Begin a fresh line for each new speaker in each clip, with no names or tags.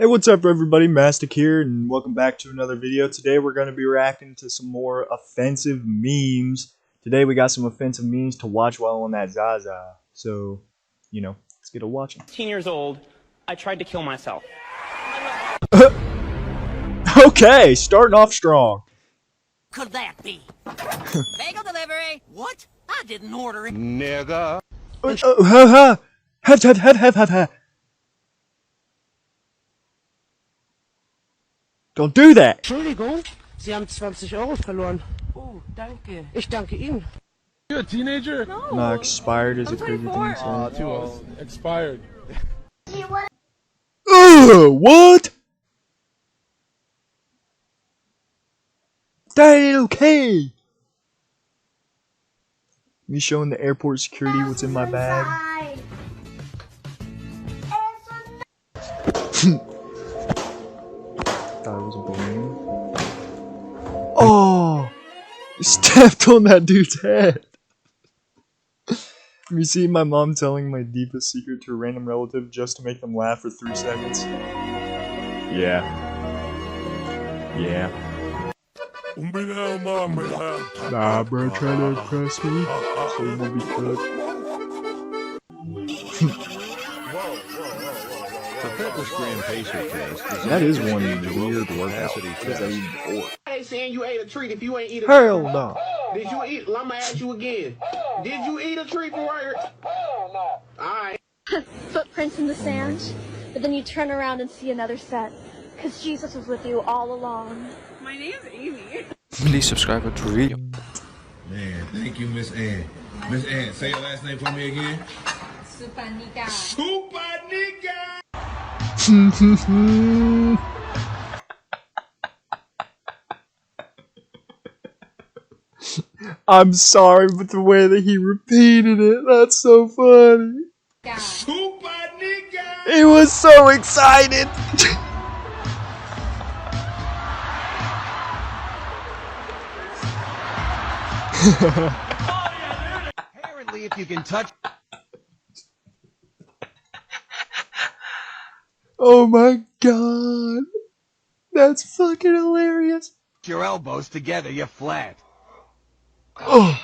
Hey, what's up everybody, Mastic here, and welcome back to another video. Today we're going to be reacting to some more offensive memes. Today we got some offensive memes to watch while on that Zaza. So, let's get a watching.
10 years old, I tried to kill myself.
Okay, starting off strong.
Could that be? Bagel delivery? What? I didn't order it.
Nigga.
Don't do that.
Entschuldigung, Sie haben 20 Euro verloren.
Oh, danke.
Ich danke Ihnen.
You a teenager?
No.
Not expired as a crazy thing.
Too old. Expired.
What? That ain't okay. Me showing the airport security what's in my bag. Thought it was a balloon. Oh! You stepped on that dude's head. You see my mom telling my deepest secret to a random relative just to make them laugh for 3 seconds? Yeah. Yeah. Nah, bro, try to impress me, so you will be good.
The fitness gram pacer test.
That is one weird workout. What is that even for?
I ain't saying you ate a treat if you ain't eat a
Hell no.
Did you eat? I'ma ask you again. Did you eat a treat for right? Alright.
Footprints in the sand, but then you turn around and see another set, because Jesus was with you all along.
My name's Amy.
Please subscribe to the video.
Man, thank you, Miss Ann. Miss Ann, say your last name for me again.
Supanika.
Supanika!
I'm sorry, but the way that he repeated it, that's so funny.
Supanika!
He was so excited.
Apparently, if you can touch
Oh my god. That's fucking hilarious.
your elbows together, you're flat.
Oh.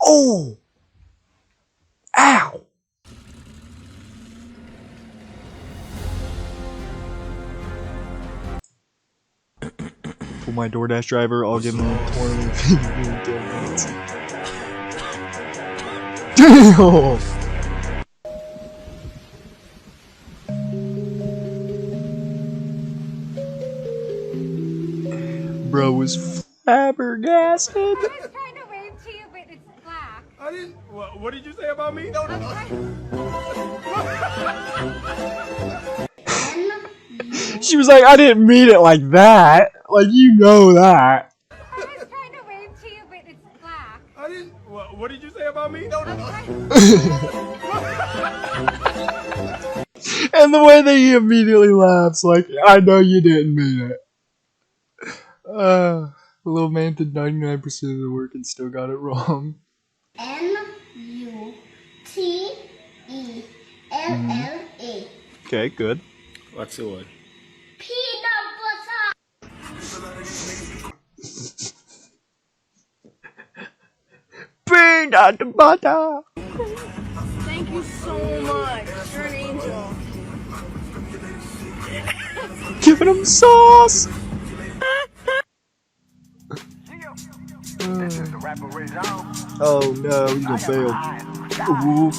Oh. Ow. For my DoorDash driver, I'll give him 20 minutes. Damn. Bro was flabbergasted.
I was trying to wave to you, but it's black.
I didn't. What did you say about me?
She was like, I didn't mean it like that. Like, you know that.
I was trying to wave to you, but it's black.
I didn't. What did you say about me?
And the way that he immediately laughs, like, I know you didn't mean it. The little man did 99% of the work and still got it wrong.
N-U-T-E-L-L-A.
Okay, good.
What's the word?
Peanut
Peanut butter.
Thank you so much. You're an angel.
Giving him sauce. Oh no, he's gonna fail. Ooh.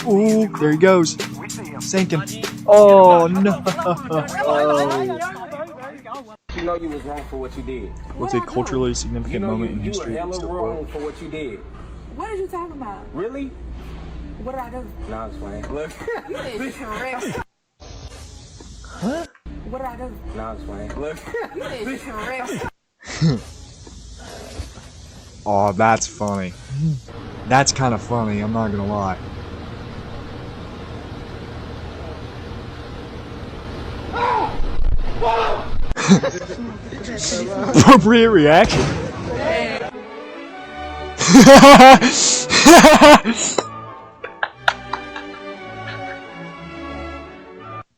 Ooh, there he goes. Sinking. Oh no.
You know you was wrong for what you did.
What's a culturally significant
You know
moment in
you
history?
were hella
Still
wrong for what you did.
What are you talking about?
Really?
What did I do?
Nah, it's fine. Look.
You did trick.
Huh?
What did I do?
Nah, it's fine. Look.
You did trick.
Oh, that's funny. That's kind of funny, I'm not gonna lie. Appropriate reaction.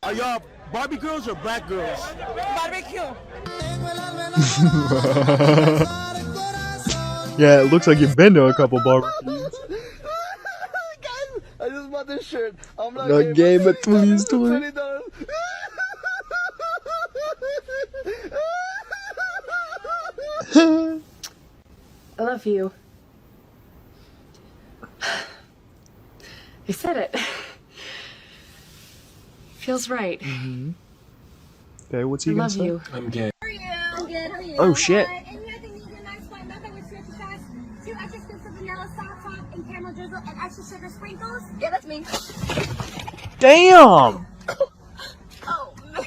Are y'all Barbie girls or black girls?
Barbecue.
Yeah, it looks like you've been to a couple barbecues.
Guys, I just bought this shirt. I'm
Not gay, but please do it.
$20.
I love you. I said it. Feels right.
Okay, what's he
I
gonna
love
say?
you.
I'm gay.
How are you? I'm good. How are you?
Oh shit.
And you guys need a nice white method with stretchy sauce, 2 extra scoops of vanilla soft top and caramel drizzle, and extra sugar sprinkles. Yeah, that's me.
Damn!
Oh man.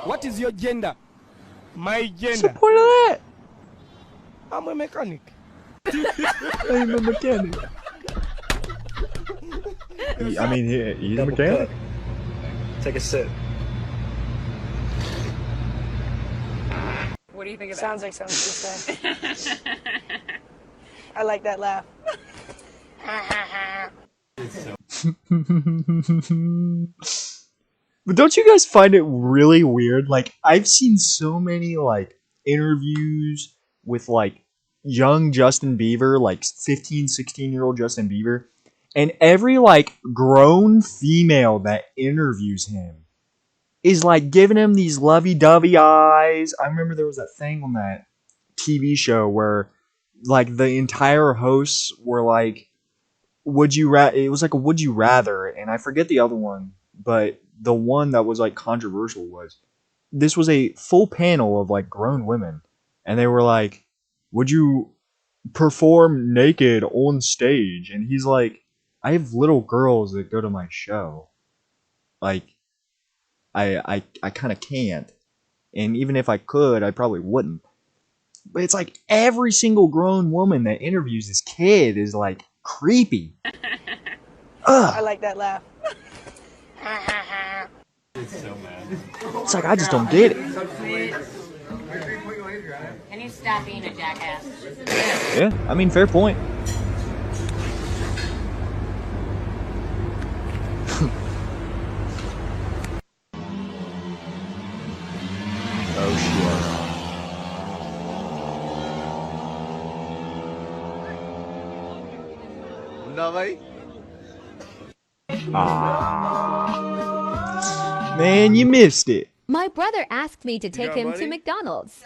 What is your gender? My
What's the
gender.
point of that?
I'm a mechanic.
I'm a mechanic. I mean, he's a mechanic.
Take a sip.
What do you think of that?
Sounds like something to say. I like that laugh.
But don't you guys find it really weird? Like, I've seen so many, like, interviews with, like, young Justin Bieber, like 15, 16-year-old Justin Bieber, and every, like, grown female that interviews him is, like, giving him these lovey-dovey eyes. I remember there was that thing on that TV show where, like, the entire hosts were, like, it was like a would you rather, and I forget the other one, but the one that was, like, controversial was, this was a full panel of, like, grown women, and they were like, would you perform naked on stage? And he's like, I have little girls that go to my show. Like, I kind of can't. And even if I could, I probably wouldn't. But it's like every single grown woman that interviews this kid is, like, creepy.
I like that laugh.
It's like, I just don't get it.
Can you stop being a jackass?
Yeah, I mean, fair point. Oh
Nobody?
shit. Ah. Man, you missed it.
My brother asked me to take
got
him
money?
to McDonald's.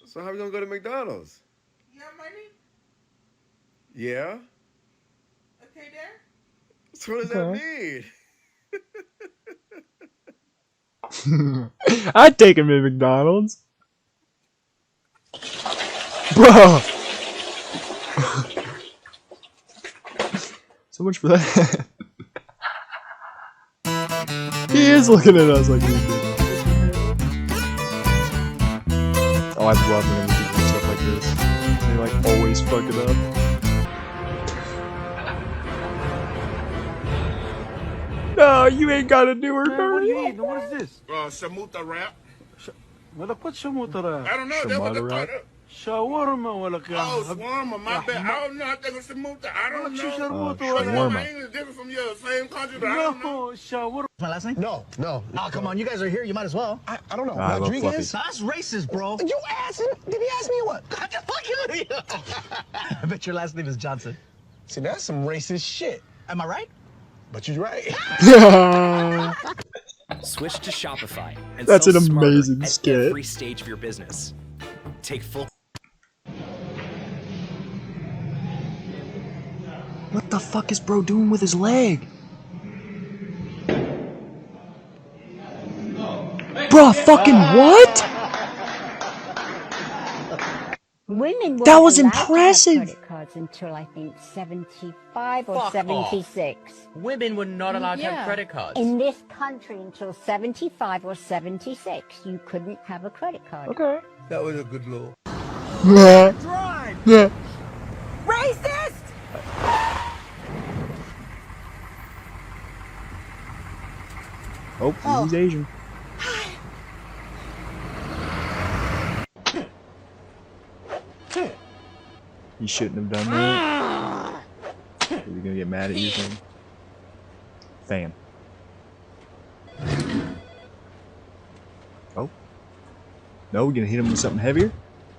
So how we gonna go to McDonald's?
You have money?
Yeah?
Okay, there.
So what does that mean?
I'd take him to McDonald's. Bro. So much for that. He is looking at us like we did. Oh, I love when people do stuff like this. They, like, always fuck it up. No, you ain't gotta do her dirty.
eating? What is this?
Shamuta wrap.
What shamuta?
I don't know. That's what they
Shamuta
thought.
wrap?
Shawarma wala ka?
Oh, shawarma, my bad. I don't know. I think it's shamuta. I don't know.
Shawarma.
My English different from yours. Same country, but I don't know.
Shawarma.
My last name? No. Oh, come on. You guys are here. You might as well. I don't know.
I love
Rodriguez?
Fluffy.
That's racist, bro. You asked him. Did he ask me what? I'm just fucking with you. I bet your last name is Johnson. See, that's some racist shit. Am I right? But you're right.
Switch to Shopify and
That's
sell
an
smarter
amazing
at
skit.
every stage of your business. Take full.
What the fuck is bro doing with his leg? Bro, fucking what?
Women
That was impressive.
credit cards until I think 75 or 76.
Women were not allowed to have credit cards.
In this country until 75 or 76, you couldn't have a credit card.
Okay.
That was a good law.
Yeah. Yeah.
Racist!
Oh, he's Asian. He shouldn't have done that. Is he gonna get mad at you? Fan. Oh. No, we're gonna hit him with something heavier.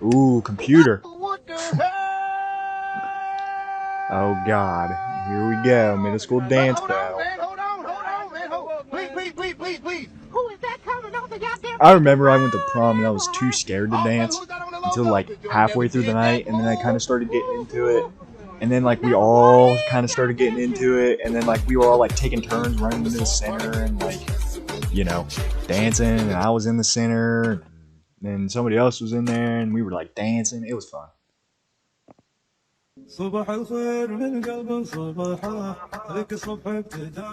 Ooh, computer.
What the hell?
Oh God. Here we go. Middle school dance
Hold on,
battle.
man. Hold on, man. Please. Who is that coming off the goddamn?
I remember I went to prom and I was too scared to dance until like halfway through the night, and then I kind of started getting into it. And then like we all kind of started getting into it, and then like we were all like taking turns running into the center and like, you know, dancing, and I was in the center, and somebody else was in there, and we were like dancing. It was fun.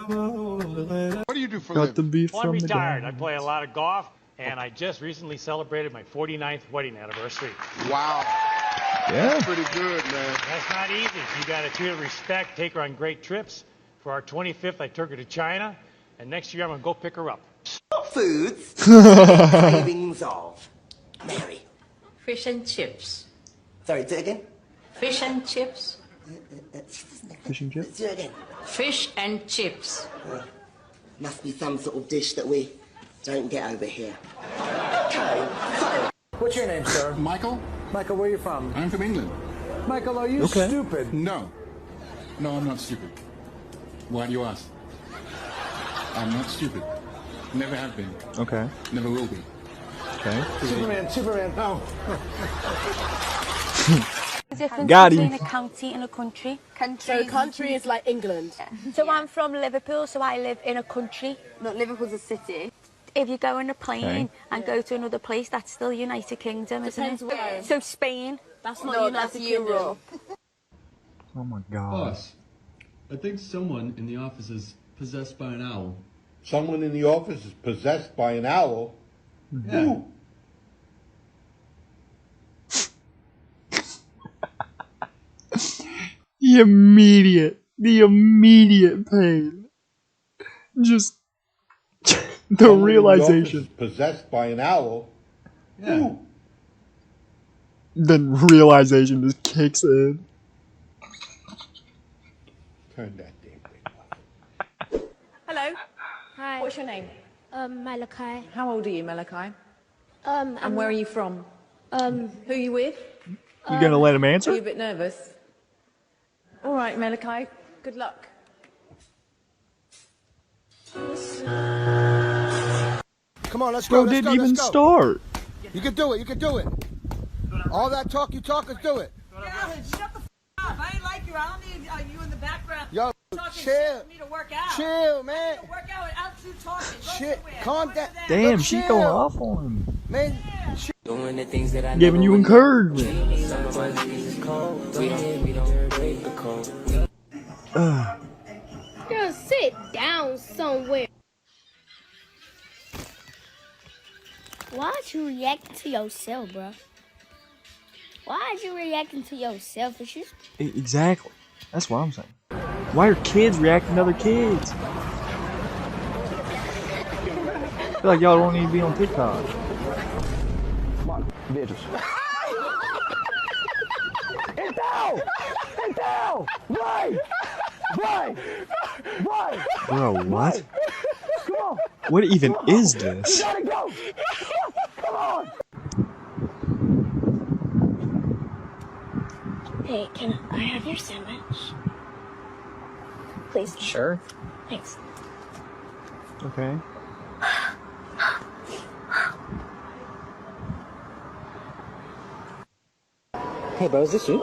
What
do you do for
Got the beef
Well, I'm
from the
retired.
dad.
I play a lot of golf, and I just recently celebrated my 49th wedding anniversary.
Wow.
Yeah.
That's pretty good, man.
That's not easy. You got to treat her with respect, take her on great trips. For our 25th, I took her to China, and next year I'm going to go pick her up.
Foods. Cravings of. Mary.
Fish and chips.
Sorry, do it again.
Fish and chips.
Fish and chips?
Do it again.
Fish and chips.
Must be some sort of dish that we don't get over here. Okay, so.
What's your name, sir?
Michael?
Michael, where are you from?
I'm from England.
Michael, are you stupid?
No. No, I'm not stupid. Why do you ask? I'm not stupid. Never have been.
Okay.
Never will be.
Okay.
Superman. Oh.
The difference
Got him.
between a county and a country.
So country is like England.
So I'm from Liverpool, so I live in a country.
Look, Liverpool's a city.
If you go on a plane
Okay.
and go to another place, that's still United Kingdom,
Depends
isn't it?
where.
So Spain.
That's not United Kingdom.
Oh my God.
Boss, I think someone in the office is possessed by an owl.
Someone in the office is possessed by an owl.
Yeah.
Who?
The immediate pain. Just the
Someone in the
realization.
office is possessed by an owl.
Yeah.
Who?
The realization just kicks in.
Turn that damn thing off.
Hello.
Hi.
What's your name?
Malachi.
How old are you, Malachi?
And
where are you from?
Um,
Who are you with?
You gonna let him
Are you
answer?
a bit nervous? All right, Malachi. Good luck.
Come on, let's
Bro didn't even start.
You can do it. All that talk you talk, let's do it.
Shut the up. I ain't like you. I don't need you in the background.
Yo,
talking
chill.
shit for me to work out.
Chill, man.
Work out without you talking. Go
Shit,
somewhere.
calm
Go
down.
over there.
Damn,
Look,
she
chill.
going off on him.
Man,
Doing the things that I
Giving you encouragement.
girl, sit down somewhere. Why'd you react to yourself, bro? Why'd you reacting to yourself? It's just
Exactly. That's what I'm saying. Why are kids reacting to other kids? I feel like y'all don't need to be on TikTok.
bitches. It's down! It's down! Right!
Bro, what?
Come on!
What even is this?
You gotta go! Come on!
Hey, can I have your sandwich? Please.
Sure.
Thanks.
Okay.
Hey, bro, is this you?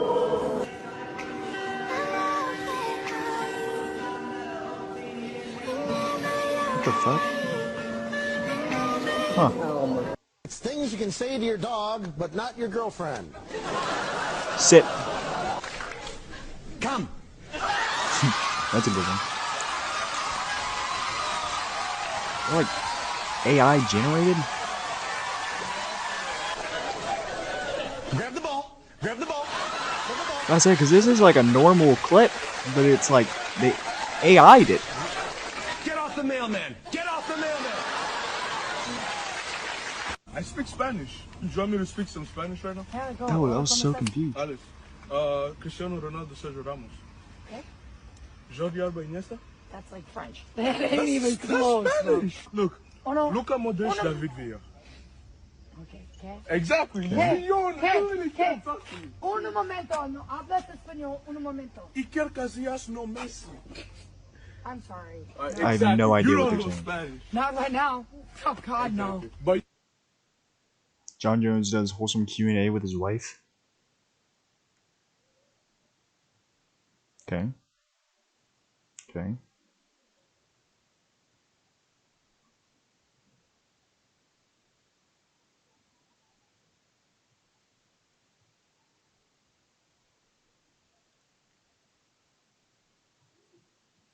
What the fuck? Huh.
It's things you can say to your dog, but not your girlfriend.
Sit.
Come.
That's a good one. They're like AI generated?
Grab the ball. Grab the ball.
I say, because this is like a normal clip, but it's like they AI'd it.
Get off the mailman. Get off the mailman.
I speak Spanish. Do you want me to speak some Spanish right now?
Oh, I was so confused.
Alex, Cristiano Ronaldo, Sergio Ramos.
Okay.
Jordi Alba, Iniesta.
That's like French.
That ain't even close. Spanish. Look.
Oh no.
Luka Modric, David Villa.
Okay.
Exactly.
Hey,
You
hey,
really
hey.
can't talk to me.
Un momento, no hablas español, un momento.
Iker Casillas no Messi.
I'm sorry.
I have no idea
You
what
don't
they're
know
saying.
Spanish.
Not right now. Oh God, no.
But
John Jones does wholesome Q&A with his wife. Okay. Okay.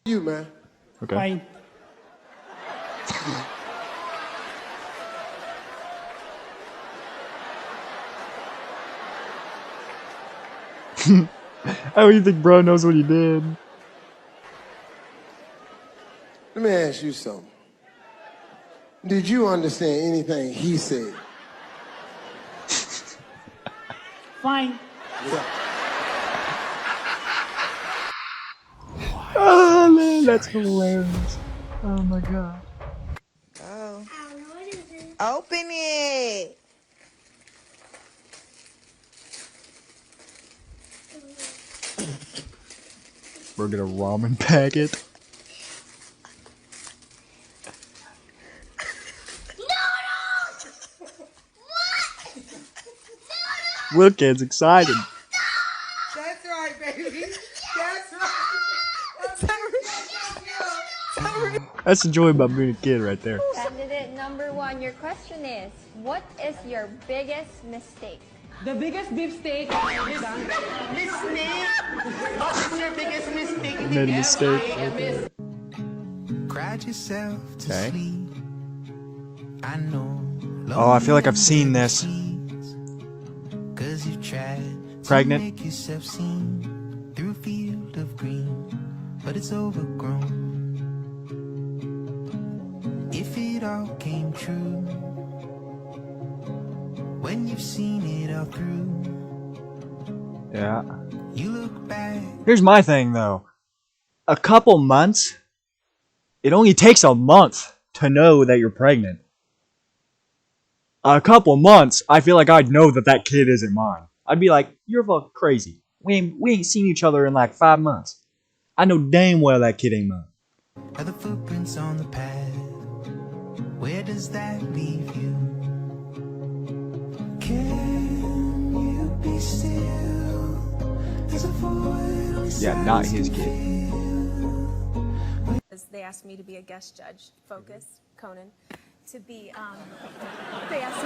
you, man.
Okay.
Fine.
How do you think bro knows what he did?
Let me ask you something. Did you understand anything he said?
Fine.
Oh man, that's hilarious. Oh my god.
Oh. Open it.
We're gonna ramen packet. Look, kid's excited.
That's right, baby. That's right.
That's the joy about being a kid right there.
Candidate number 1, your question is, what is your biggest mistake?
The biggest beefsteak I've ever done.
Mistake. What is your biggest mistake?
Made a mistake right there.
Cried yourself to
Okay.
sleep. I know.
Oh, I feel like I've seen this.
Cause you tried to
Pregnant.
make yourself seen through a field of green, but it's overgrown. If it all came true, when you've seen it all through,
Yeah.
you look back.
Here's my thing though. A couple months, it only takes a month to know that you're pregnant. A couple months, I feel like I'd know that that kid isn't mine. I'd be like, you're fucking crazy. We ain't seen each other in like 5 months. I know damn well that kid ain't mine.
Are the footprints on the path? Where does that leave you? Can you be still? There's a void on the
Yeah, not his kid.
They asked me to be a guest judge. Focus, Conan. To be, they asked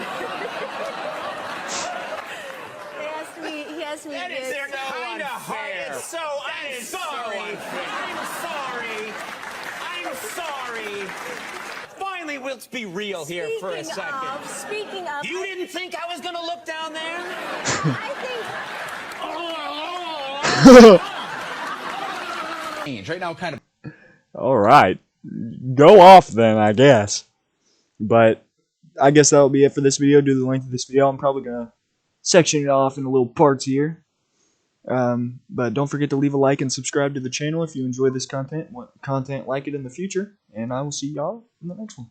me. He asked me.
That is kind of hard. It's so, I'm sorry. I'm sorry. Finally, let's be real here for a second.
Speaking of.
You didn't think I was going to look down there?
I think.
Right now, kind of.
Alright. Go off then, I guess. But I guess that'll be it for this video. Due to the length of this video, I'm probably going to section it off into little parts here. But don't forget to leave a like and subscribe to the channel if you enjoy this content, want content like it in the future. And I will see y'all in the next one.